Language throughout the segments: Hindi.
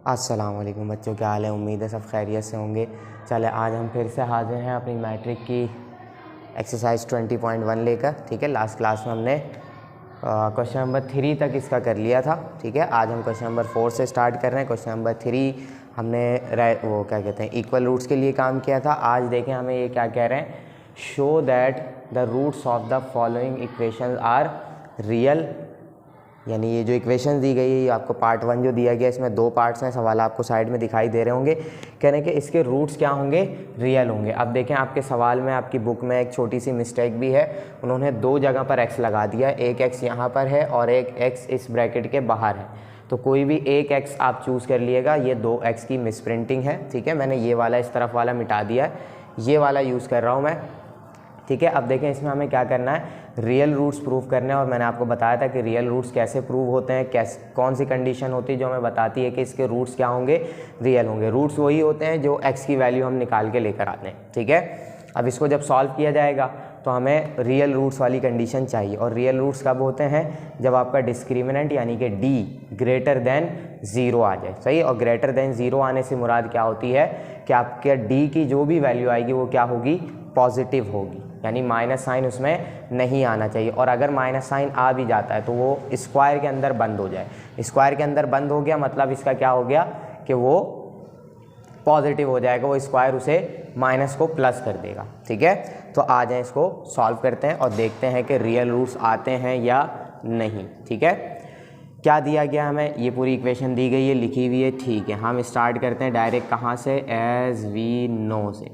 अस्सलाम वालेकुम बच्चों, क्या हाल है। उम्मीद है सब खैरियत से होंगे। चले आज हम फिर से हाजिर हैं अपनी मैट्रिक की एक्सरसाइज 20.1 लेकर। ठीक है, लास्ट क्लास में हमने क्वेश्चन नंबर 3 तक इसका कर लिया था। ठीक है, आज हम क्वेश्चन नंबर 4 से स्टार्ट कर रहे हैं। क्वेश्चन नंबर 3 हमने वो क्या कहते हैं इक्वल रूट्स के लिए काम किया था। आज देखें हमें ये क्या कह रहे हैं, show that the roots of the following equations are real. यानी ये जो इक्वेशन दी गई है, ये आपको पार्ट 1 जो दिया गया, इसमें 2 पार्ट्स हैं। सवाल आपको साइड में दिखाई दे रहे होंगे। कह रहे हैं कि इसके रूट्स क्या होंगे, रियल होंगे। अब देखें आपके सवाल में, आपकी बुक में एक छोटी सी मिस्टेक भी है। उन्होंने 2 जगह पर x लगा दिया, एक x यहाँ पर है और एक x इस ब्रैकेट के बाहर है। तो कोई भी एक x आप चूज़ कर लिएगा। ये 2x की मिसप्रिंटिंग है। ठीक है, मैंने ये वाला इस तरफ वाला मिटा दिया है, ये वाला यूज़ कर रहा हूँ मैं। ठीक है, अब देखें इसमें हमें क्या करना है, रियल रूट्स प्रूव करने हैं। और मैंने आपको बताया था कि रियल रूट्स कैसे प्रूव होते हैं, कौन सी कंडीशन होती है जो हमें बताती है कि इसके रूट्स क्या होंगे, रियल होंगे। रूट्स वही होते हैं जो x की वैल्यू हम निकाल के लेकर आते हैं। ठीक है, अब इसको जब सॉल्व किया जाएगा तो हमें रियल रूट्स वाली कंडीशन चाहिए। और रियल रूट्स कब होते हैं, जब आपका डिस्क्रिमिनेंट यानी कि d ग्रेटर देन 0 आ जाए। सही, और ग्रेटर देन 0 आने से मुराद क्या होती है कि आपके d की जो भी वैल्यू आएगी वो क्या होगी, पॉजिटिव होगी। यानी माइनस साइन उसमें नहीं आना चाहिए। और अगर माइनस साइन आ भी जाता है तो वो स्क्वायर के अंदर बंद हो जाए। स्क्वायर के अंदर बंद हो गया मतलब इसका क्या हो गया कि वो पॉजिटिव हो जाएगा, वो स्क्वायर उसे माइनस को प्लस कर देगा। ठीक है, तो आ जाए इसको सॉल्व करते हैं और देखते हैं कि रियल रूट्स आते हैं या नहीं। ठीक है, क्या दिया गया हमें, ये पूरी इक्वेशन दी गई है, लिखी हुई है। ठीक है, हम स्टार्ट करते हैं डायरेक्ट कहाँ से, एज वी नो से।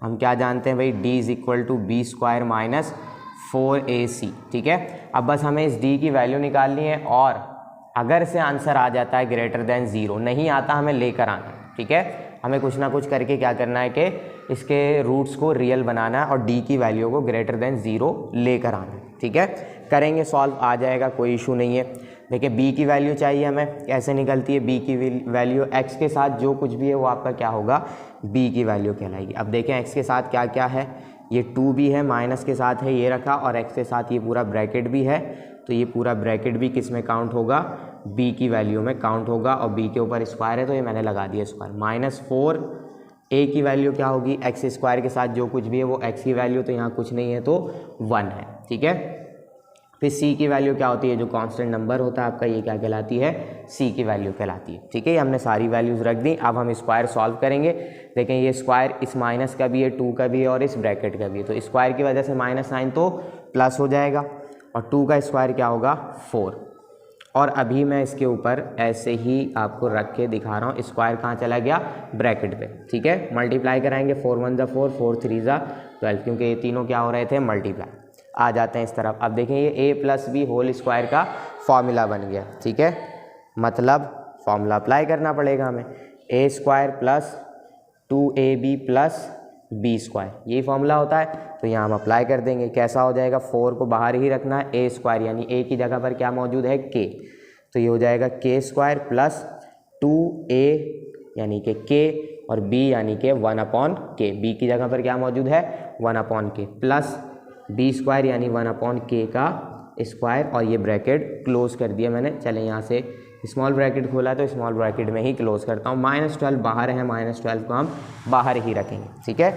हम क्या जानते हैं भाई, d is equal to B square minus 4ac। ठीक है, अब बस हमें इस d की वैल्यू निकालनी है। और अगर से आंसर आ जाता है ग्रेटर देन 0, नहीं आता हमें लेकर आना है। ठीक है, हमें कुछ ना कुछ करके क्या करना है कि इसके रूट्स को रियल बनाना है और d की वैल्यू को ग्रेटर देन 0 लेकर आना है। ठीक है, करेंगे सॉल्व, आ जाएगा, कोई इशू नहीं है। देखिए b की वैल्यू चाहिए हमें, कैसे निकलती है b की वैल्यू, x के साथ जो कुछ भी है वो आपका क्या होगा, b की वैल्यू कहलाएगी। अब देखें x के साथ क्या क्या है, ये 2 भी है, माइनस के साथ है ये रखा, और x के साथ ये पूरा ब्रैकेट भी है। तो ये पूरा ब्रैकेट भी किस में काउंट होगा, b की वैल्यू में काउंट होगा। और b के ऊपर स्क्वायर है तो ये मैंने लगा दिया स्क्वायर। माइनस 4 a की वैल्यू क्या होगी, x स्क्वायर के साथ जो कुछ भी है वो x की वैल्यू, तो यहाँ कुछ नहीं है तो 1 है। ठीक है, फिर c की वैल्यू क्या होती है, जो कांस्टेंट नंबर होता है आपका, ये क्या कहलाती है, c की वैल्यू कहलाती है। ठीक है, ये हमने सारी वैल्यूज़ रख दी। अब हम स्क्वायर सॉल्व करेंगे। देखें ये स्क्वायर इस माइनस का भी है, 2 का भी है और इस ब्रैकेट का भी है। तो स्क्वायर की वजह से माइनस साइन तो प्लस हो जाएगा, और 2 का स्क्वायर क्या होगा, 4। और अभी मैं इसके ऊपर ऐसे ही आपको रख के दिखा रहा हूँ, स्क्वायर कहाँ चला गया, ब्रैकेट पे। ठीक है, मल्टीप्लाई कराएंगे, 4 1 ज़ा 4, 4 3 ज़ा 12, क्योंकि ये तीनों क्या हो रहे थे, मल्टीप्लाई। आ जाते हैं इस तरफ। अब देखें ये a plus B whole square का फॉर्मूला बन गया। ठीक है, मतलब फॉर्मूला अप्लाई करना पड़ेगा हमें, a square plus 2ab plus B square, यही फॉर्मूला होता है। तो यहाँ हम अप्लाई कर देंगे, कैसा हो जाएगा, 4 को बाहर ही रखना है, a स्क्वायर यानी a की जगह पर क्या मौजूद है, k। तो ये हो जाएगा k स्क्वायर प्लस 2a यानी कि k, और b यानी कि 1/k। b की जगह पर क्या मौजूद है, 1/k, प्लस बी स्क्वायर यानी 1/k का स्क्वायर, और ये ब्रैकेट क्लोज कर दिया मैंने। चले यहाँ से स्मॉल ब्रैकेट खोला तो स्मॉल ब्रैकेट में ही क्लोज करता हूँ। -12 बाहर है, -12 को हम बाहर ही रखेंगे। ठीक है,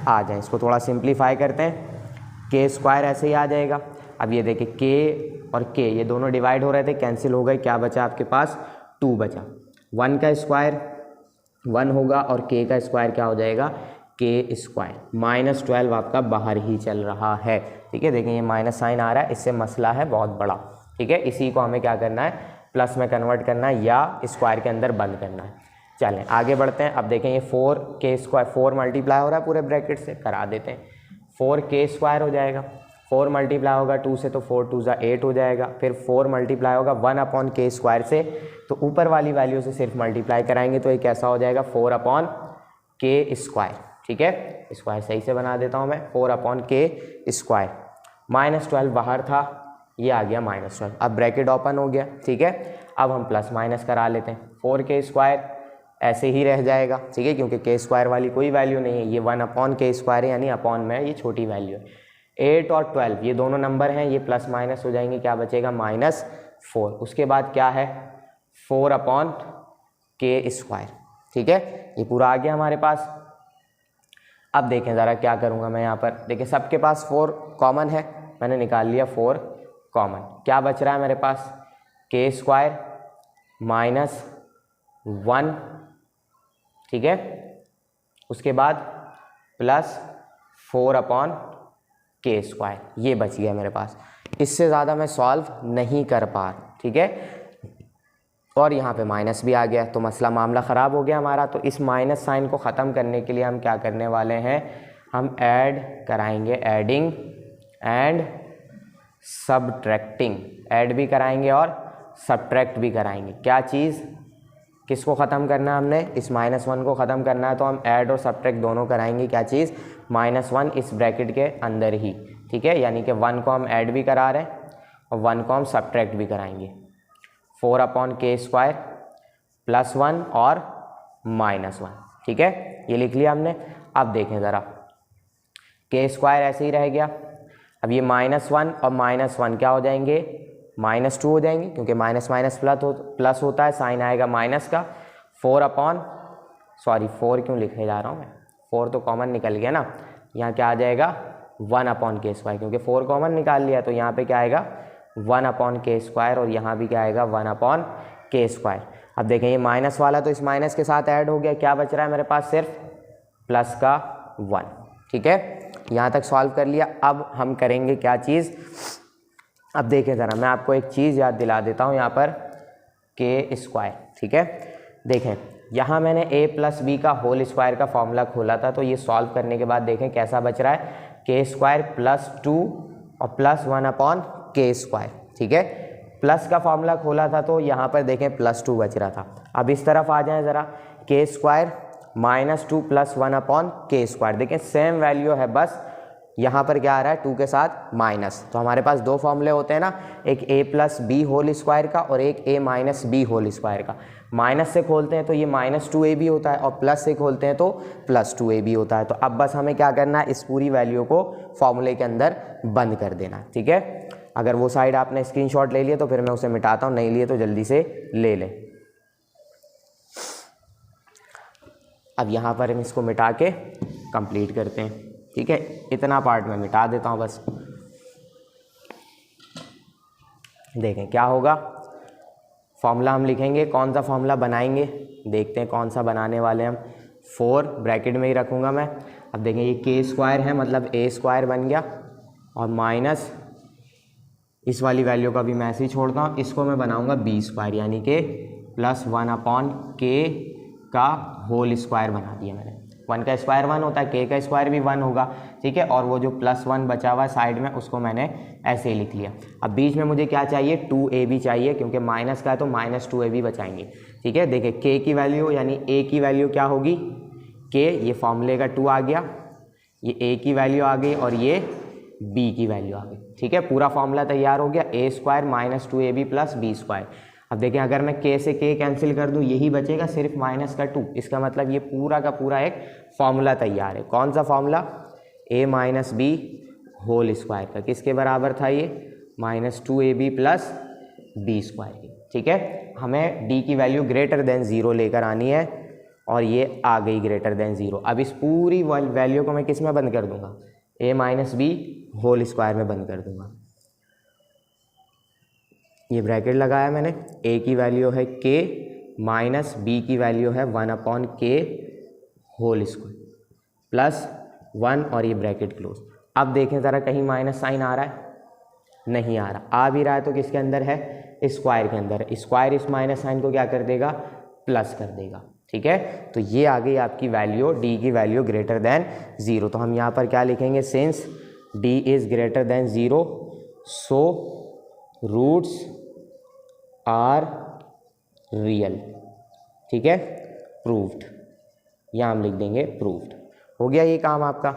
आ जाए इसको थोड़ा सिंप्लीफाई करते हैं, k स्क्वायर ऐसे ही आ जाएगा। अब ये देखिए k और k ये दोनों डिवाइड हो रहे थे, कैंसिल हो गए, क्या बचा आपके पास, 2 बचा। 1 का स्क्वायर 1 होगा और k का स्क्वायर क्या हो जाएगा, k स्क्वायर। -12 आपका बाहर ही चल रहा है। ठीक है, देखिए ये माइनस साइन आ रहा है, इससे मसला है बहुत बड़ा। ठीक है, इसी को हमें क्या करना है, प्लस में कन्वर्ट करना है या स्क्वायर के अंदर बंद करना है। चलें आगे बढ़ते हैं। अब देखें ये 4k स्क्वायर, 4 मल्टीप्लाई हो रहा है पूरे ब्रैकेट से, करा देते हैं, 4k स्क्वायर हो जाएगा। 4 मल्टीप्लाई होगा 2 से तो 4 2 ज़ा 8 हो जाएगा। फिर 4 मल्टीप्लाई होगा 1/k स्क्वायर से, तो ऊपर वाली वैल्यू से सिर्फ मल्टीप्लाई कराएंगे तो ये कैसा हो जाएगा, 4/k स्क्वायर। ठीक है, स्क्वायर सही से बना देता हूँ मैं, 4/k स्क्वायर। -12 बाहर था, ये आ गया -12। अब ब्रैकेट ओपन हो गया। ठीक है, अब हम प्लस माइनस करा लेते हैं, 4k स्क्वायर ऐसे ही रह जाएगा। ठीक है, क्योंकि k स्क्वायर वाली कोई वैल्यू नहीं है, ये 1/k स्क्वायर है, यानी अपॉन में ये छोटी वैल्यू है। 8 और 12 ये दोनों नंबर हैं, ये प्लस माइनस हो जाएंगे, क्या बचेगा, -4। उसके बाद क्या है, 4/, के स्क्वायर। ठीक है, ये पूरा आ गया हमारे पास। अब देखें ज़रा क्या करूँगा मैं यहाँ पर। देखिए सबके पास 4 कॉमन है, मैंने निकाल लिया 4 कॉमन। क्या बच रहा है मेरे पास, के स्क्वायर माइनस 1, ठीक है, उसके बाद प्लस 4 अपॉन के स्क्वायर, ये बच गया मेरे पास। इससे ज़्यादा मैं सॉल्व नहीं कर पा, ठीक है। और यहाँ पे माइनस भी आ गया, तो मसला मामला ख़राब हो गया हमारा। तो इस माइनस साइन को ख़त्म करने के लिए हम क्या करने वाले हैं, हम ऐड कराएंगे, एडिंग एंड सबट्रैक्टिंग। ऐड भी कराएंगे और सबट्रैक्ट भी कराएंगे। क्या चीज़, किसको ख़त्म करना है हमने, इस -1 को ख़त्म करना है, तो हम ऐड और सबट्रैक्ट दोनों कराएंगे। क्या चीज़, -1 इस ब्रैकेट के अंदर ही, ठीक है, यानी कि 1 को हम ऐड भी करा रहे हैं और 1 को हम सबट्रैक्ट भी कराएंगे। 4 अपॉन के स्क्वायर प्लस 1 और -1, ठीक है, ये लिख लिया हमने। अब देखें ज़रा, के स्क्वायर ऐसे ही रह गया। अब ये -1 और -1 क्या हो जाएंगे, -2 हो जाएंगे, क्योंकि माइनस माइनस प्लस होता है, साइन आएगा माइनस का। 4 क्यों लिखे जा रहा हूँ मैं, 4 तो कॉमन निकल गया ना, यहाँ क्या आ जाएगा 1 अपॉन के स्क्वायर, क्योंकि 4 कॉमन निकाल लिया, तो यहाँ पे क्या आएगा 1 अपॉन के स्क्वायर, और यहाँ भी क्या आएगा 1 अपॉन के स्क्वायर। अब देखें ये माइनस वाला तो इस माइनस के साथ ऐड हो गया, क्या बच रहा है मेरे पास, सिर्फ प्लस का 1, ठीक है। यहाँ तक सॉल्व कर लिया। अब हम करेंगे क्या चीज़, अब देखें ज़रा, मैं आपको एक चीज़ याद दिला देता हूँ यहाँ पर, के स्क्वायर, ठीक है। देखें यहाँ मैंने a प्लस बी का होल स्क्वायर का फॉर्मूला खोला था, तो ये सॉल्व करने के बाद देखें कैसा बच रहा है, के स्क्वायर प्लस 2 और प्लस 1 अपॉन के स्क्वायर, ठीक है। प्लस का फॉर्मूला खोला था तो यहाँ पर देखें +2 बच रहा था। अब इस तरफ आ जाएं ज़रा, के स्क्वायर -2 प्लस 1 अपॉन के स्क्वायर, देखें सेम वैल्यू है, बस यहाँ पर क्या आ रहा है 2 के साथ माइनस। तो हमारे पास 2 फॉर्मूले होते हैं ना, एक a plus B whole square का और एक a minus B whole square का। माइनस से खोलते हैं तो ये -2ab होता है और प्लस से खोलते हैं तो +2ab होता है। तो अब बस हमें क्या करना है, इस पूरी वैल्यू को फॉर्मूले के अंदर बंद कर देना, ठीक है। अगर वो साइड आपने स्क्रीनशॉट ले लिया तो फिर मैं उसे मिटाता हूँ, नहीं लिए तो जल्दी से ले लें। अब यहाँ पर हम इसको मिटा के कंप्लीट करते हैं, ठीक है। इतना पार्ट मैं मिटा देता हूँ बस। देखें क्या होगा, फॉर्मूला हम लिखेंगे, कौन सा फॉर्मूला बनाएंगे, देखते हैं कौन सा बनाने वाले हम। 4 ब्रैकेट में ही रखूँगा मैं। अब देखें ये के स्क्वायर है, मतलब a स्क्वायर बन गया, और माइनस इस वाली वैल्यू का भी मैं ऐसे ही छोड़ता हूँ, इसको मैं बनाऊँगा b स्क्वायर, यानी कि +1 अपॉन के का होल स्क्वायर बना दिया मैंने। 1 का स्क्वायर 1 होता है, के का स्क्वायर भी 1 होगा, ठीक है। और वो जो +1 बचा हुआ है साइड में, उसको मैंने ऐसे ही लिख लिया। अब बीच में मुझे क्या चाहिए, 2ab चाहिए, क्योंकि माइनस का है तो -2ab बचाएंगे, ठीक है। देखिए के की वैल्यू यानी a की वैल्यू क्या होगी, के, ये फॉर्मूले का 2 आ गया, ये a की वैल्यू आ गई और ये b की वैल्यू आ गई, ठीक है। पूरा फॉर्मूला तैयार हो गया, a square -2ab plus b square. अब देखें अगर मैं k से k कैंसिल कर दूं, यही बचेगा सिर्फ -2। इसका मतलब ये पूरा का पूरा एक फॉर्मूला तैयार है। कौन सा formula, a minus B whole square का, किसके बराबर था ये, -2ab प्लस b स्क्वायर की, ठीक है। हमें d की वैल्यू ग्रेटर देन 0 लेकर आनी है, और ये आ गई ग्रेटर देन 0। अब इस पूरी वैल्यू को मैं किस में बंद कर दूंगा, a minus B whole square में बंद कर दूंगा। ये ब्रैकेट लगाया मैंने, a की वैल्यू है k माइनस b की वैल्यू है 1 अपॉन के होल स्क्वायर प्लस 1, और ये ब्रैकेट क्लोज। अब देखें ज़रा कहीं माइनस साइन आ रहा है, नहीं आ रहा। आ भी रहा है तो किसके अंदर है, स्क्वायर के अंदर। स्क्वायर इस माइनस साइन को क्या कर देगा, प्लस कर देगा, ठीक है। तो ये आ गई आपकी वैल्यू, d की वैल्यू ग्रेटर देन 0। तो हम यहाँ पर क्या लिखेंगे, since d is greater than 0 so roots are real, ठीक है, प्रूव्ड। यहाँ हम लिख देंगे प्रूव्ड। हो गया ये काम आपका,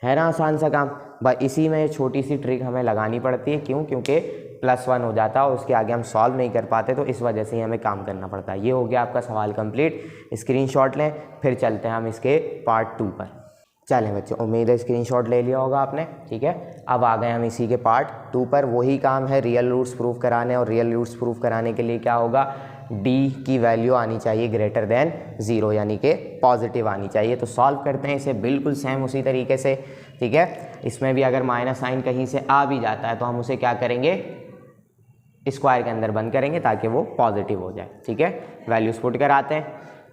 है ना, आसान सा काम। बस इसी में छोटी सी ट्रिक हमें लगानी पड़ती है, क्यों, क्योंकि +1 हो जाता है और उसके आगे हम सॉल्व नहीं कर पाते, तो इस वजह से ही हमें काम करना पड़ता है। ये हो गया आपका सवाल कंप्लीट। स्क्रीनशॉट लें, फिर चलते हैं हम इसके पार्ट 2 पर। चलें बच्चों, उम्मीद है स्क्रीनशॉट ले लिया होगा आपने, ठीक है। अब आ गए हम इसी के पार्ट 2 पर। वही काम है रियल रूट्स प्रूव कराने, और रियल रूट्स प्रूव कराने के लिए क्या होगा, डी की वैल्यू आनी चाहिए ग्रेटर देन 0, यानी कि पॉजिटिव आनी चाहिए। तो सॉल्व करते हैं इसे बिल्कुल सेम उसी तरीके से, ठीक है। इसमें भी अगर माइनस साइन कहीं से आ भी जाता है तो हम उसे क्या करेंगे, स्क्वायर के अंदर बंद करेंगे ताकि वो पॉजिटिव हो जाए, ठीक है। वैल्यूज पुट कराते हैं,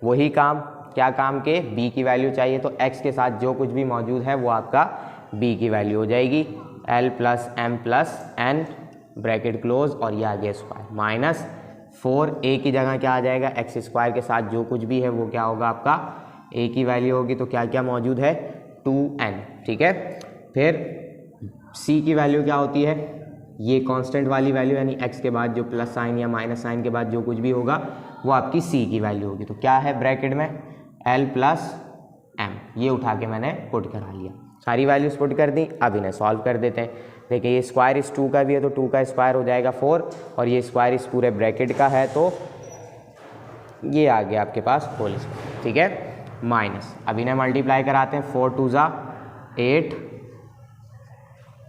वही काम, क्या काम के, b की वैल्यू चाहिए तो x के साथ जो कुछ भी मौजूद है वो आपका b की वैल्यू हो जाएगी, l plus m plus n bracket close और ये आ गया स्क्वायर माइनस 4a की जगह क्या आ जाएगा, x स्क्वायर के साथ जो कुछ भी है वो क्या होगा आपका a की वैल्यू होगी, तो क्या क्या मौजूद है 2n, ठीक है। फिर c की वैल्यू क्या होती है, ये कांस्टेंट वाली वैल्यू यानी x के बाद जो प्लस साइन या माइनस साइन के बाद जो कुछ भी होगा वो आपकी c की वैल्यू होगी। तो क्या है ब्रैकेट में l प्लस m, ये उठा के मैंने पुट करा लिया, सारी वैल्यूज पुट कर दी। अब इन्हें सॉल्व कर देते हैं। देखिए ये स्क्वायर इस 2 का भी है तो 2 का स्क्वायर हो जाएगा 4 और ये स्क्वायर इस पूरे ब्रैकेट का है तो ये आ गया आपके पास होल स्क्वायर, ठीक है, माइनस। अब इन्हें मल्टीप्लाई कराते हैं, 4 2 ज़ा 8,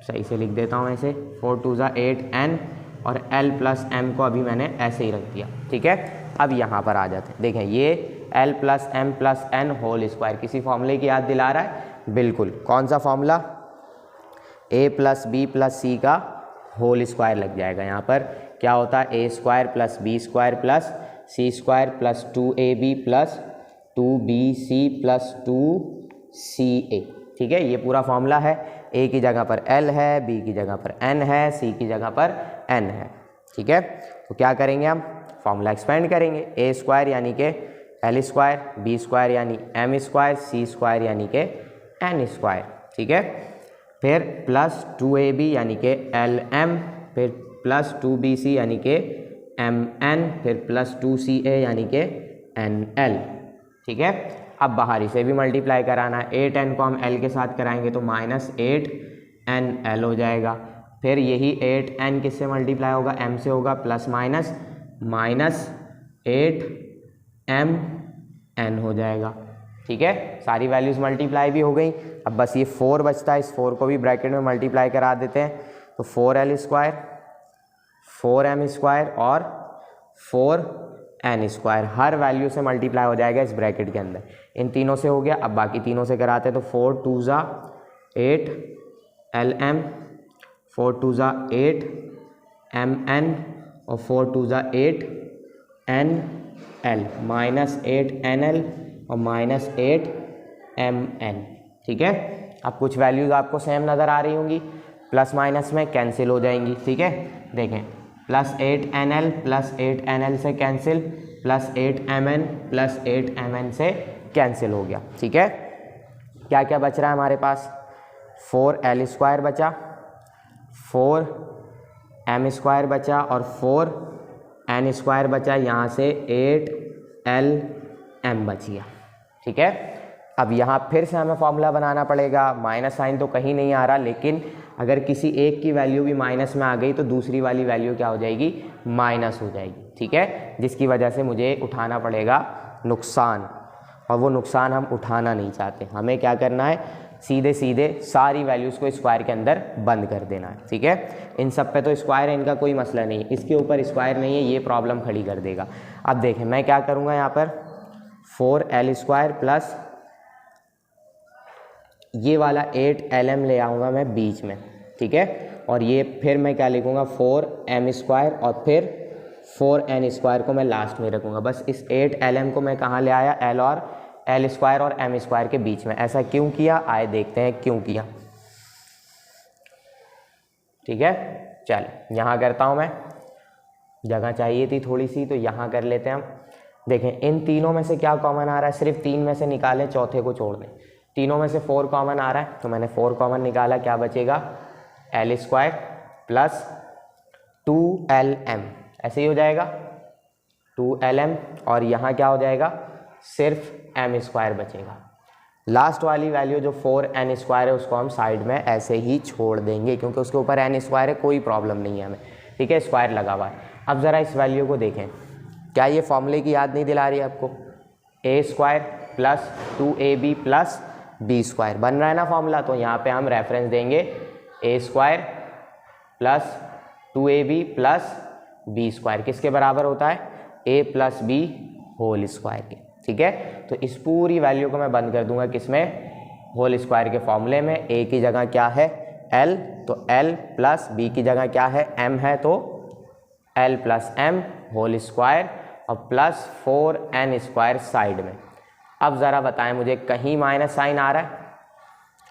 सही से लिख देता हूँ ऐसे, 4 2 ज़ा 8n और l प्लस m को अभी मैंने ऐसे ही रख दिया, ठीक है। अब यहाँ पर आ जाते हैं, देखें ये l plus m plus n whole square किसी फॉर्मूले की याद दिला रहा है, बिल्कुल। कौन सा formula, a plus b plus c का होल स्क्वायर लग जाएगा। यहाँ पर क्या होता है, a square plus b square plus c square plus 2ab plus 2bc plus 2ca, ठीक है। ये पूरा फॉर्मूला है, a की जगह पर l है, b की जगह पर n है, c की जगह पर n है, ठीक है। तो क्या करेंगे हम, फॉर्मूला एक्सपेंड करेंगे, a स्क्वायर यानी कि l स्क्वायर, b स्क्वायर यानी m स्क्वायर, c स्क्वायर यानी कि n स्क्वायर, ठीक है। फिर प्लस 2ab यानी कि lm, फिर प्लस 2bc यानी कि mn, फिर प्लस 2ca यानी कि nl, ठीक है। अब बाहर इसे भी मल्टीप्लाई कराना है, 8n को हम l के साथ कराएंगे तो माइनस 8nl हो जाएगा। फिर यही 8n किससे मल्टीप्लाई होगा, m से होगा, प्लस माइनस माइनस 8mn हो जाएगा, ठीक है। सारी वैल्यूज मल्टीप्लाई भी हो गई। अब बस ये 4 बचता है, इस 4 को भी ब्रैकेट में मल्टीप्लाई करा देते हैं तो 4l स्क्वायर, 4m स्क्वायर और 4n स्क्वायर हर वैल्यू से मल्टीप्लाई हो जाएगा इस ब्रैकेट के अंदर। इन तीनों से हो गया, अब बाकी तीनों से कराते हैं तो 4 2 ज़ा 8lm, 4 2 ज़ा 8mn और 4 2 ज़ा 8nl माइनस 8nl और माइनस 8mn, ठीक है। अब कुछ वैल्यूज़ आपको सेम नज़र आ रही होंगी, प्लस माइनस में कैंसिल हो जाएंगी, ठीक है। देखें प्लस 8nl प्लस 8nl से cancel, plus 8mn plus 8mn से कैंसिल हो गया, ठीक है। क्या क्या बच रहा है हमारे पास, 4l स्क्वायर बचा, 4m स्क्वायर बचा और 4n स्क्वायर बचा, यहाँ से 8lm बच गया, ठीक है। अब यहाँ फिर से हमें फॉर्मूला बनाना पड़ेगा, माइनस साइन तो कहीं नहीं आ रहा, लेकिन अगर किसी एक की वैल्यू भी माइनस में आ गई तो दूसरी वाली वैल्यू क्या हो जाएगी, माइनस हो जाएगी, ठीक है। जिसकी वजह से मुझे उठाना पड़ेगा नुकसान, और वो नुकसान हम उठाना नहीं चाहते। हमें क्या करना है, सीधे सीधे सारी वैल्यूज़ को स्क्वायर के अंदर बंद कर देना है, ठीक है। इन सब पे तो स्क्वायर है, इनका कोई मसला नहीं है, इसके ऊपर स्क्वायर नहीं है, ये प्रॉब्लम खड़ी कर देगा। अब देखें मैं क्या करूँगा, यहाँ पर 4l स्क्वायर प्लस ये वाला 8lm ले आऊँगा मैं बीच में, ठीक है। और ये फिर मैं क्या लिखूँगा, 4m स्क्वायर और फिर 4n स्क्वायर को मैं लास्ट में रखूँगा। बस इस 8lm को मैं कहाँ ले आया, l और l स्क्वायर और m स्क्वायर के बीच में। ऐसा क्यों किया, आए देखते हैं क्यों किया, ठीक है। चलो यहाँ करता हूँ मैं, जगह चाहिए थी थोड़ी सी तो यहाँ कर लेते हैं हम। देखें इन तीनों में से क्या कॉमन आ रहा है, सिर्फ 3 में से निकालें, चौथे को छोड़ दें। तीनों में से 4 कॉमन आ रहा है तो मैंने 4 कॉमन निकाला, क्या बचेगा, l स्क्वायर प्लस 2lm, ऐसे ही हो जाएगा 2lm, और यहाँ क्या हो जाएगा, सिर्फ m स्क्वायर बचेगा। लास्ट वाली वैल्यू जो 4n स्क्वायर है उसको हम साइड में ऐसे ही छोड़ देंगे क्योंकि उसके ऊपर n स्क्वायर है, कोई प्रॉब्लम नहीं है हमें, ठीक है, स्क्वायर लगा हुआ है। अब ज़रा इस वैल्यू को देखें, क्या ये फॉर्मूले की याद नहीं दिला रही है आपको, a square plus 2ab plus b square बन रहा है ना फॉर्मूला। तो यहाँ पे हम रेफरेंस देंगे a square plus 2ab plus b square किसके बराबर होता है, ए प्लस बी होल स्क्वायर के, ठीक है। तो इस पूरी वैल्यू को मैं बंद कर दूंगा किसमें, होल स्क्वायर के फॉर्मूले में। ए की जगह क्या है एल, तो एल प्लस बी की जगह क्या है एम है, तो L plus M whole square और प्लस 4n स्क्वायर साइड में। अब ज़रा बताएं मुझे, कहीं माइनस साइन आ रहा है,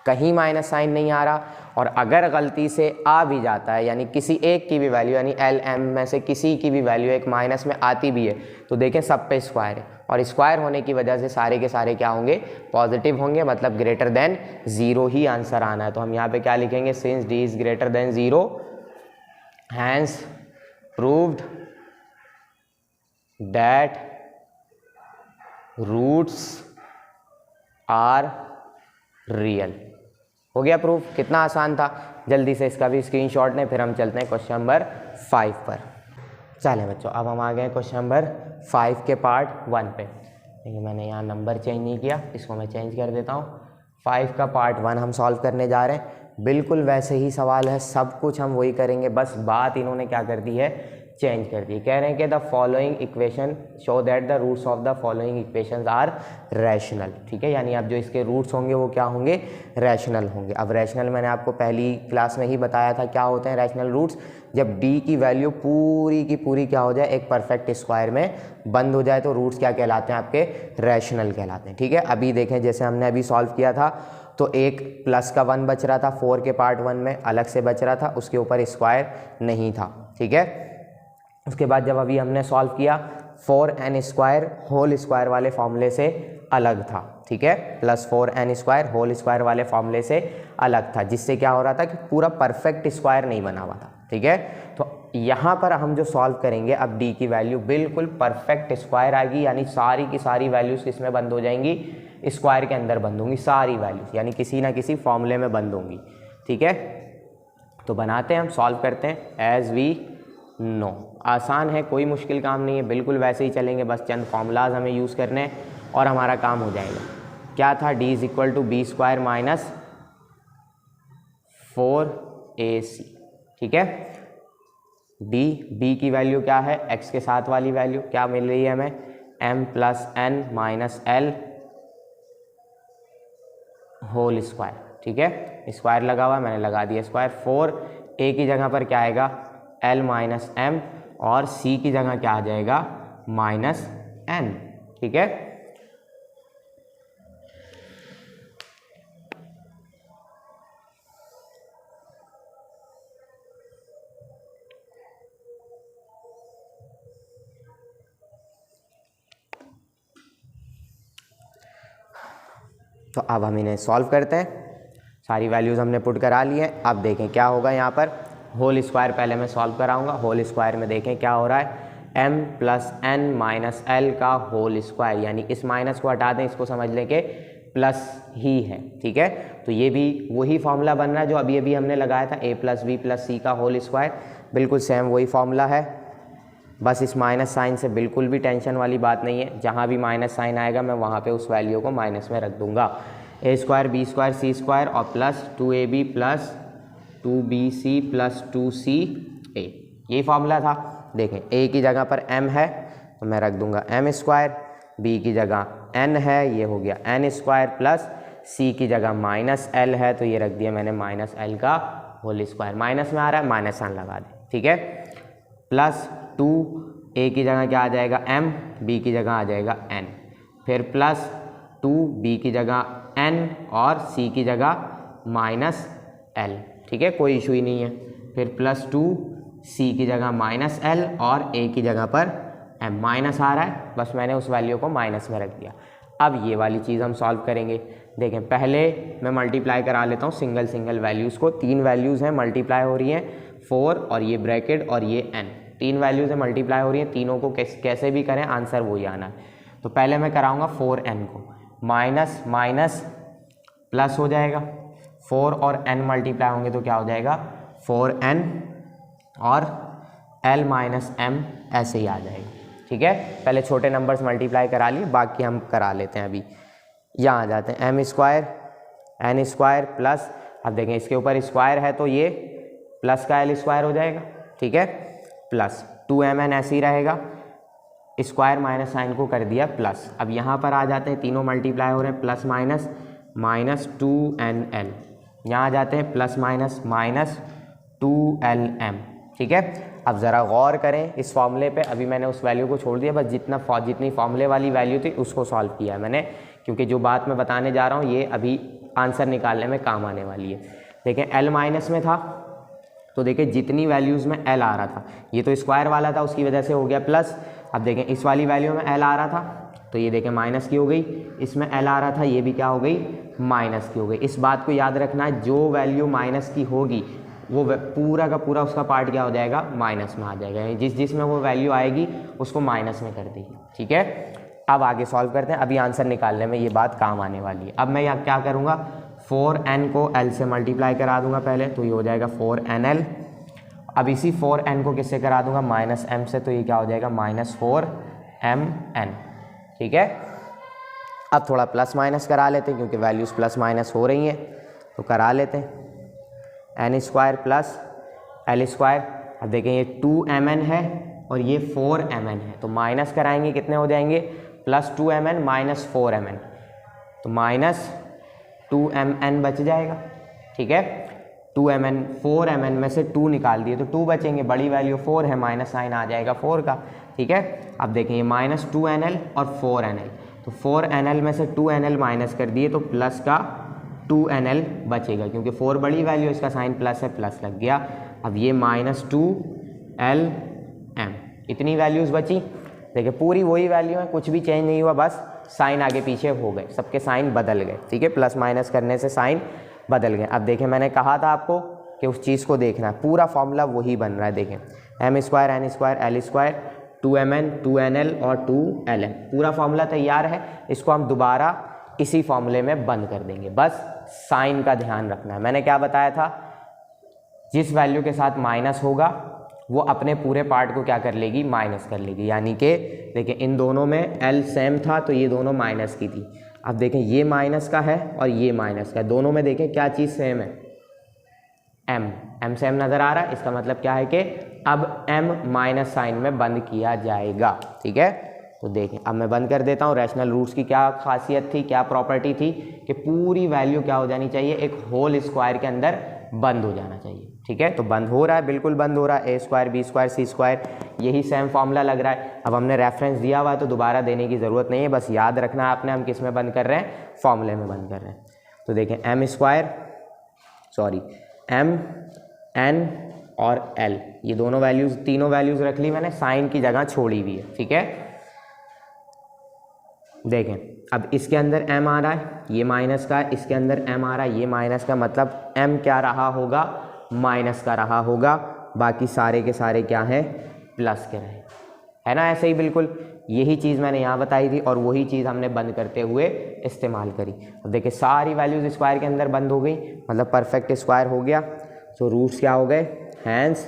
कहीं माइनस साइन नहीं आ रहा। और अगर गलती से आ भी जाता है, यानी किसी एक की भी वैल्यू, यानी एल एम में से किसी की भी वैल्यू एक माइनस में आती भी है, तो देखें सब पे स्क्वायर है, और स्क्वायर होने की वजह से सारे के सारे क्या होंगे, पॉजिटिव होंगे, मतलब ग्रेटर देन 0 ही आंसर आना है। तो हम यहाँ पे क्या लिखेंगे, since D is greater than 0 hence proved that roots are real. हो गया प्रूफ, कितना आसान था। जल्दी से इसका भी स्क्रीनशॉट लें, फिर हम चलते हैं क्वेश्चन नंबर 5 पर। चलें बच्चों, अब हम आ गए क्वेश्चन नंबर 5 के पार्ट 1 पे। देखिए मैंने यहाँ नंबर चेंज नहीं किया, इसको मैं चेंज कर देता हूँ। 5 का पार्ट 1 हम सॉल्व करने जा रहे हैं। बिल्कुल वैसे ही सवाल है, सब कुछ हम वही करेंगे, बस बात इन्होंने क्या कर दी है, चेंज कर दी। कह रहे हैं कि the following equation show that the roots of the following equations are rational, ठीक है। यानी अब जो इसके रूट्स होंगे वो क्या होंगे, रैशनल होंगे। अब रैशनल मैंने आपको पहली क्लास में ही बताया था क्या होते हैं रैशनल रूट्स, जब डी की वैल्यू पूरी की पूरी क्या हो जाए, एक परफेक्ट स्क्वायर में बंद हो जाए, तो रूट्स क्या कहलाते हैं आपके, रैशनल कहलाते हैं, ठीक है। अभी देखें, जैसे हमने अभी सॉल्व किया था, तो एक प्लस का 1 बच रहा था 4 के पार्ट 1 में, अलग से बच रहा था, उसके ऊपर स्क्वायर नहीं था, ठीक है। उसके बाद जब अभी हमने सॉल्व किया, 4n स्क्वायर होल स्क्वायर वाले फॉर्मूले से अलग था, ठीक है, plus 4n square whole square वाले फॉर्मूले से अलग था, जिससे क्या हो रहा था कि पूरा परफेक्ट स्क्वायर नहीं बना हुआ था, ठीक है। तो यहाँ पर हम जो सॉल्व करेंगे, अब d की वैल्यू बिल्कुल परफेक्ट स्क्वायर आएगी, यानी सारी की सारी वैल्यूज़ किसमें बंद हो जाएंगी, स्क्वायर के अंदर बंद होंगी सारी वैल्यूज़, यानी किसी ना किसी फॉर्मूले में बंद होंगी, ठीक है। तो बनाते हैं, हम सॉल्व करते हैं एज वी नो। आसान है, कोई मुश्किल काम नहीं है, बिल्कुल वैसे ही चलेंगे, बस चंद फॉर्मूलाज हमें यूज़ करने हैं और हमारा काम हो जाएगा। क्या था, d is equal to B square minus 4ac, ठीक है। d b की वैल्यू क्या है, x के साथ वाली वैल्यू क्या मिल रही है हमें, m plus n minus l whole square, ठीक है। स्क्वायर लगा हुआ है, मैंने लगा दिया स्क्वायर। 4a की जगह पर क्या आएगा, l माइनस एम, और c की जगह क्या आ जाएगा, माइनस n, ठीक है। तो अब हम इन्हें सॉल्व करते हैं, सारी वैल्यूज़ हमने पुट करा ली हैं। अब देखें क्या होगा, यहाँ पर होल स्क्वायर पहले मैं सॉल्व कराऊंगा। होल स्क्वायर में देखें क्या हो रहा है, m plus n minus l का होल स्क्वायर, यानी इस माइनस को हटा दें, इसको समझ लें कि प्लस ही है, ठीक है। तो ये भी वही फॉर्मूला बन रहा है जो अभी अभी हमने लगाया था, a plus b plus c का होल स्क्वायर, बिल्कुल सेम वही फॉर्मूला है। बस इस माइनस साइन से बिल्कुल भी टेंशन वाली बात नहीं है, जहाँ भी माइनस साइन आएगा मैं वहाँ पे उस वैल्यू को माइनस में रख दूंगा। a square B square C square और plus 2ab plus 2bc plus 2ca, यही फॉर्मूला था। देखें a की जगह पर m है तो मैं रख दूंगा m स्क्वायर, b की जगह n है, ये हो गया n स्क्वायर, प्लस c की जगह माइनस l है तो ये रख दिया मैंने माइनस l का होल स्क्वायर। माइनस में आ रहा है, माइनस साइन लगा दें, ठीक है। प्लस 2 a की जगह क्या आ जाएगा m, b की जगह आ जाएगा n, फिर प्लस 2 b की जगह n और c की जगह माइनस l, ठीक है, कोई इशू ही नहीं है। फिर प्लस 2 c की जगह माइनस l और a की जगह पर m, माइनस आ रहा है, बस मैंने उस वैल्यू को माइनस में रख दिया। अब ये वाली चीज़ हम सॉल्व करेंगे। देखें पहले मैं मल्टीप्लाई करा लेता हूँ सिंगल सिंगल वैल्यूज़ को। 3 वैल्यूज़ हैं मल्टीप्लाई हो रही हैं, 4 और ये ब्रैकेट और ये n, 3 वैल्यूज़ हैं मल्टीप्लाई हो रही हैं, तीनों को कैसे भी करें आंसर वही आना है। तो पहले मैं कराऊँगा 4n को, माइनस माइनस प्लस हो जाएगा, 4 और n मल्टीप्लाई होंगे तो क्या हो जाएगा 4n और l माइनस m ऐसे ही आ जाएगा, ठीक है। पहले छोटे नंबर्स मल्टीप्लाई करा लिए, बाकी हम करा लेते हैं। अभी यहाँ आ जाते हैं, m square n square plus, अब देखें इसके ऊपर स्क्वायर है तो ये प्लस का l स्क्वायर हो जाएगा, ठीक है, प्लस 2mn ऐसे ही रहेगा, स्क्वायर माइनस साइन को कर दिया प्लस। अब यहाँ पर आ जाते हैं, तीनों मल्टीप्लाई हो रहे हैं, प्लस माइनस माइनस 2nl, यहाँ आ जाते हैं प्लस माइनस माइनस 2lm। ठीक है, अब ज़रा गौर करें इस फॉर्मूले पे। अभी मैंने उस वैल्यू को छोड़ दिया, बस जितनी फॉर्मूले वाली वैल्यू थी उसको सॉल्व किया है मैंने, क्योंकि जो बात मैं बताने जा रहा हूँ ये अभी आंसर निकालने में काम आने वाली है। देखें L माइनस में था तो देखें जितनी वैल्यूज़ में L आ रहा था, ये तो स्क्वायर वाला था उसकी वजह से हो गया प्लस। अब देखें इस वाली वैल्यू में L आ रहा था तो ये देखें माइनस की हो गई, इसमें L आ रहा था ये भी क्या हो गई, माइनस की हो गई। इस बात को याद रखना है, जो वैल्यू माइनस की होगी वो पूरा का पूरा उसका पार्ट क्या हो जाएगा, माइनस में आ जाएगा। जिसमें वो वैल्यू आएगी उसको माइनस में कर देगी। ठीक है, अब आगे सॉल्व करते हैं, अभी आंसर निकालने में ये बात काम आने वाली है। अब मैं यहाँ क्या करूँगा, 4n को L से मल्टीप्लाई करा दूंगा पहले, तो ये हो जाएगा 4nl। अब इसी 4n को किससे करा दूंगा, माइनस m से, तो ये क्या हो जाएगा माइनस 4mn। ठीक है, अब थोड़ा प्लस माइनस करा लेते हैं क्योंकि वैल्यूज़ प्लस माइनस हो रही हैं, तो करा लेते हैं। n square plus l square, अब देखें ये 2mn है और ये 4mn है, तो माइनस कराएंगे कितने हो जाएंगे, प्लस 2mn माइनस 4mn, तो माइनस 2mn बच जाएगा। ठीक है, 2mn 4mn में से 2 निकाल दिए तो 2 बचेंगे, बड़ी वैल्यू 4 है, माइनस साइन आ जाएगा 4 का। ठीक है, अब देखें ये माइनस 2nl और 4nl, तो 4nl में से 2nl माइनस कर दिए तो प्लस का 2nl बचेगा, क्योंकि 4 बड़ी वैल्यू, इसका साइन प्लस है, प्लस लग गया। अब ये माइनस 2lm, इतनी वैल्यूज़ बची। देखिए पूरी वही वैल्यू है, कुछ भी चेंज नहीं हुआ, बस साइन आगे पीछे हो गए, सबके साइन बदल गए। ठीक है, प्लस माइनस करने से साइन बदल गए। अब देखें मैंने कहा था आपको कि उस चीज़ को देखना है, पूरा फॉर्मूला वही बन रहा है। देखें m square n square l square 2mn 2nl और 2lm, पूरा फॉर्मूला तैयार है। इसको हम दोबारा इसी फॉर्मूले में बंद कर देंगे, बस साइन का ध्यान रखना है। मैंने क्या बताया था, जिस वैल्यू के साथ माइनस होगा वो अपने पूरे पार्ट को क्या कर लेगी, माइनस कर लेगी। यानी कि देखिए इन दोनों में L सेम था तो ये दोनों माइनस की थी। अब देखें ये माइनस का है और ये माइनस का है, दोनों में देखें क्या चीज़ सेम है, m सेम नज़र आ रहा है। इसका मतलब क्या है कि अब m माइनस साइन में बंद किया जाएगा। ठीक है, तो देखें अब मैं बंद कर देता हूँ। रैशनल रूट्स की क्या खासियत थी, क्या प्रॉपर्टी थी कि पूरी वैल्यू क्या हो जानी चाहिए, एक होल स्क्वायर के अंदर बंद हो जाना चाहिए। ठीक है, तो बंद हो रहा है, बिल्कुल बंद हो रहा है, a square b square c square, यही सेम फॉर्मूला लग रहा है। अब हमने रेफरेंस दिया हुआ है तो दोबारा देने की ज़रूरत नहीं है, बस याद रखना है आपने हम किस में बंद कर रहे हैं, फॉर्मूले में बंद कर रहे हैं। तो देखें m स्क्वायर m n और l, ये दोनों वैल्यूज़, तीनों वैल्यूज़ रख ली मैंने, साइन की जगह छोड़ी हुई है। ठीक है, देखें अब इसके अंदर m आ रहा है, ये माइनस का है, इसके अंदर m आ रहा है, ये माइनस का, मतलब m क्या रहा होगा, माइनस का रहा होगा, बाकी सारे के सारे क्या हैं, प्लस के रहे, है ना। ऐसे ही बिल्कुल यही चीज़ मैंने यहाँ बताई थी और वही चीज़ हमने बंद करते हुए इस्तेमाल करी। अब देखिए सारी वैल्यूज़ स्क्वायर के अंदर बंद हो गई, मतलब परफेक्ट स्क्वायर हो गया। तो रूट्स क्या हो गए, hence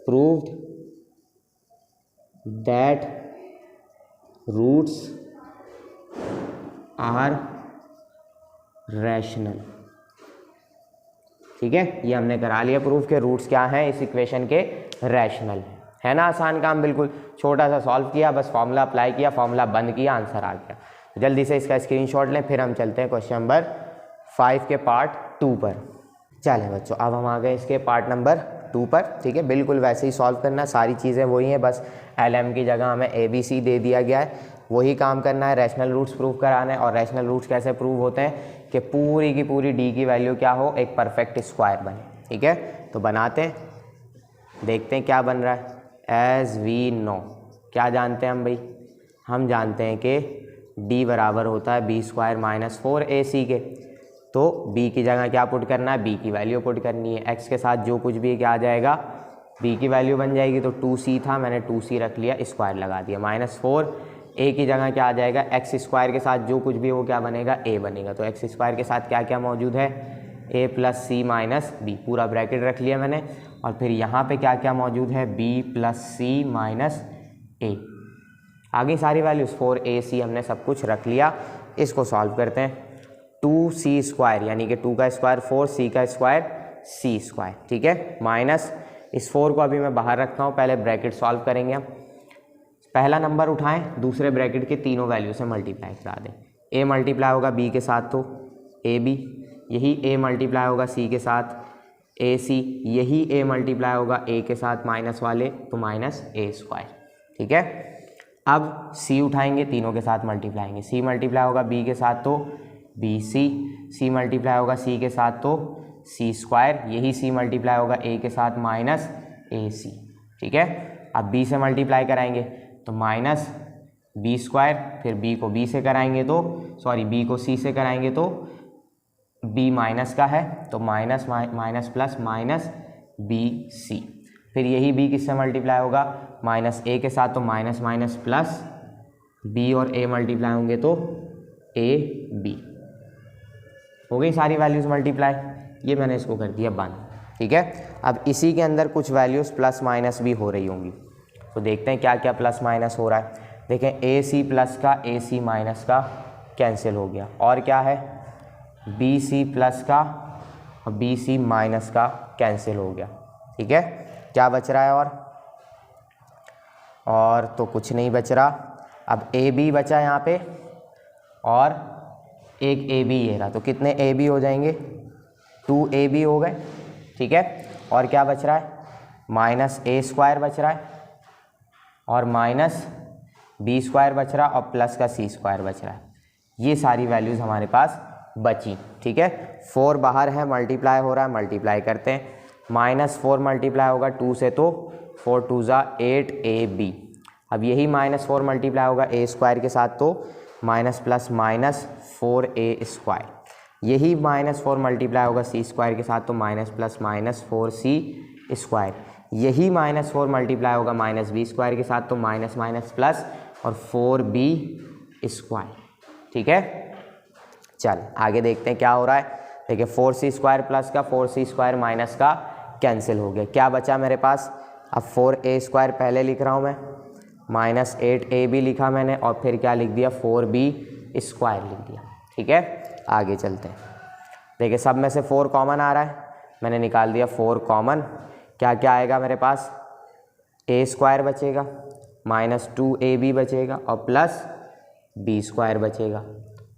proved that roots are rational. ठीक है, ये हमने करा लिया प्रूफ के रूट्स क्या हैं इस इक्वेशन के, रैशनल है ना। आसान काम, बिल्कुल छोटा सा सॉल्व किया, बस फॉर्मूला अप्लाई किया, फॉर्मूला बंद किया, आंसर आ गया। जल्दी से इसका स्क्रीनशॉट लें, फिर हम चलते हैं क्वेश्चन नंबर 5 के पार्ट 2 पर। चलें बच्चों, अब हम आ गए इसके पार्ट नंबर 2 पर। ठीक है, बिल्कुल वैसे ही सॉल्व करना है, सारी चीज़ें वही हैं, बस LM की जगह हमें ABC दे दिया गया है, वही काम करना है। रैशनल रूट्स प्रूव कराना है, और रैशनल रूट्स कैसे प्रूव होते हैं कि पूरी की पूरी D की वैल्यू क्या हो, एक परफेक्ट स्क्वायर बने। ठीक है, तो बनाते हैं, देखते हैं क्या बन रहा है। एज वी नो, क्या जानते हैं हम भाई, हम जानते हैं कि D बराबर होता है b स्क्वायर माइनस 4ac के। तो b की जगह क्या पुट करना है, b की वैल्यू पुट करनी है। x के साथ जो कुछ भी क्या आ जाएगा, b की वैल्यू बन जाएगी। तो 2c था, मैंने 2c रख लिया, स्क्वायर लगा दिया, माइनस 4 a की जगह क्या आ जाएगा, x स्क्वायर के साथ जो कुछ भी वो क्या बनेगा, a बनेगा। तो x स्क्वायर के साथ क्या क्या मौजूद है, a plus C minus B, पूरा ब्रैकेट रख लिया मैंने। और फिर यहाँ पे क्या क्या मौजूद है, b plus C minus a, आगे सारी वैल्यूज़ 4ac हमने सब कुछ रख लिया। इसको सॉल्व करते हैं। 2c स्क्वायर यानी कि 2 का स्क्वायर 4, c का स्क्वायर c स्क्वायर। ठीक है, माइनस इस 4 को अभी मैं बाहर रखता हूँ, पहले ब्रैकेट सॉल्व करेंगे हम। पहला नंबर उठाएं, दूसरे ब्रैकेट के तीनों वैल्यू से मल्टीप्लाई करा दें। ए मल्टीप्लाई होगा बी के साथ तो ए बी, यही ए मल्टीप्लाई होगा सी के साथ ए सी, यही ए मल्टीप्लाई होगा ए के साथ माइनस वाले तो माइनस ए स्क्वायर। ठीक है, अब सी उठाएंगे, तीनों के साथ मल्टीप्लाएंगे। सी मल्टीप्लाई होगा बी के साथ तो बी सी, सी मल्टीप्लाई होगा सी के साथ तो सी स्क्वायर, यही सी मल्टीप्लाई होगा ए के साथ माइनस ए सी। ठीक है, अब बी से मल्टीप्लाई कराएंगे तो माइनस बी स्क्वायर, फिर बी को बी से कराएंगे तो बी को सी से कराएंगे तो बी माइनस का है तो minus minus plus minus B C, फिर यही बी किससे मल्टीप्लाई होगा माइनस ए के साथ तो माइनस माइनस प्लस बी और ए मल्टीप्लाई होंगे तो ए बी। हो गई सारी वैल्यूज़ मल्टीप्लाई, ये मैंने इसको कर दिया बंद। ठीक है, अब इसी के अंदर कुछ वैल्यूज़ प्लस माइनस भी हो रही होंगी, तो देखते हैं क्या क्या प्लस माइनस हो रहा है। देखें ए सी प्लस का ए सी माइनस का कैंसिल हो गया, और क्या है बी सी प्लस का और बी सी माइनस का कैंसिल हो गया। ठीक है, क्या बच रहा है और तो कुछ नहीं बच रहा। अब ए बी बचा यहाँ पे और एक ए बी ये रहा, तो कितने ए बी हो जाएंगे 2 ए बी हो गए। ठीक है, और क्या बच रहा है माइनस ए स्क्वायर बच रहा है और माइनस बी स्क्वायर बच रहा और प्लस का सी स्क्वायर बच रहा है। ये सारी वैल्यूज़ हमारे पास बची। ठीक है, 4 बाहर है, मल्टीप्लाई हो रहा है, मल्टीप्लाई करते हैं। -4 मल्टीप्लाई होगा 2 से तो 4 2 ज़ा 8 ए बी। अब यही -4 मल्टीप्लाई होगा ए स्क्वायर के साथ तो माइनस प्लस माइनस 4 ए स्क्वायर, यही -4 मल्टीप्लाई होगा सी स्क्वायर के साथ तो माइनस प्लस माइनस 4 सी स्क्वायर, यही -4 मल्टीप्लाई होगा माइनस बी स्क्वायर के साथ तो माइनस माइनस प्लस और 4 बी स्क्वायर। ठीक है, चल आगे देखते हैं क्या हो रहा है। देखिए 4 सी स्क्वायर प्लस का 4 सी स्क्वायर माइनस का कैंसिल हो गया, क्या बचा मेरे पास। अब 4 ए स्क्वायर पहले लिख रहा हूँ मैं, -8 ए बी लिखा मैंने और फिर क्या लिख दिया 4 बी स्क्वायर लिख दिया। ठीक है, आगे चलते हैं। देखिए सब में से 4 कॉमन आ रहा है, मैंने निकाल दिया 4 कॉमन। क्या क्या आएगा मेरे पास, ए स्क्वायर बचेगा, -2 ए बी बचेगा और प्लस बी स्क्वायर बचेगा,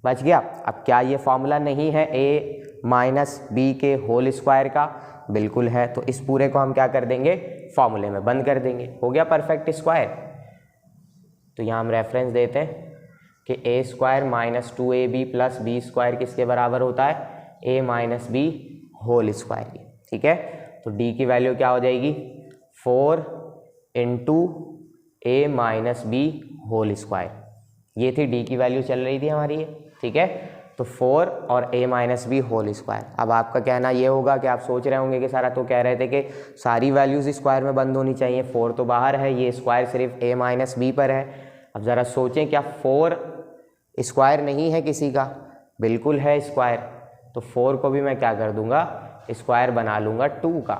बच गया। अब क्या ये फॉर्मूला नहीं है ए माइनस बी के होल स्क्वायर का, बिल्कुल है, तो इस पूरे को हम क्या कर देंगे फॉर्मूले में बंद कर देंगे, हो गया परफेक्ट स्क्वायर। तो यहाँ हम रेफरेंस देते हैं कि A square -2 A B plus B square किसके बराबर होता है A minus B whole square की। ठीक है, तो डी की वैल्यू क्या हो जाएगी 4 इंटू ए माइनस बी होल स्क्वायर, ये थी डी की वैल्यू चल रही थी हमारी ये। ठीक है, तो 4 और ए माइनस बी होल स्क्वायर। अब आपका कहना ये होगा कि आप सोच रहे होंगे कि सारा तो कह रहे थे कि सारी वैल्यूज़ स्क्वायर में बंद होनी चाहिए, 4 तो बाहर है, ये स्क्वायर सिर्फ ए माइनस बी पर है। अब ज़रा सोचें क्या 4 स्क्वायर नहीं है किसी का, बिल्कुल है स्क्वायर, तो 4 को भी मैं क्या कर दूंगा स्क्वायर बना लूँगा 2 का,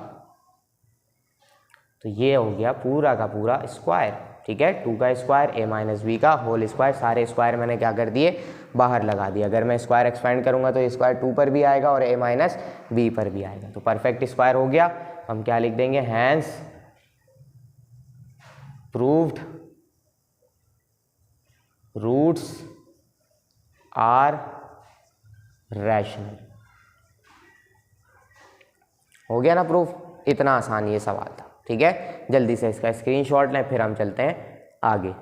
तो ये हो गया पूरा का पूरा स्क्वायर। ठीक है, 2 का स्क्वायर ए माइनस बी का होल स्क्वायर, सारे स्क्वायर मैंने क्या कर दिए बाहर लगा दिया। अगर मैं स्क्वायर एक्सपेंड करूंगा तो स्क्वायर 2 पर भी आएगा और ए माइनस बी पर भी आएगा, तो परफेक्ट स्क्वायर हो गया। हम क्या लिख देंगे hence proved roots are rational. हो गया ना प्रूफ, इतना आसान ये सवाल था। ठीक है, जल्दी से इसका स्क्रीनशॉट लें, फिर हम चलते हैं आगे।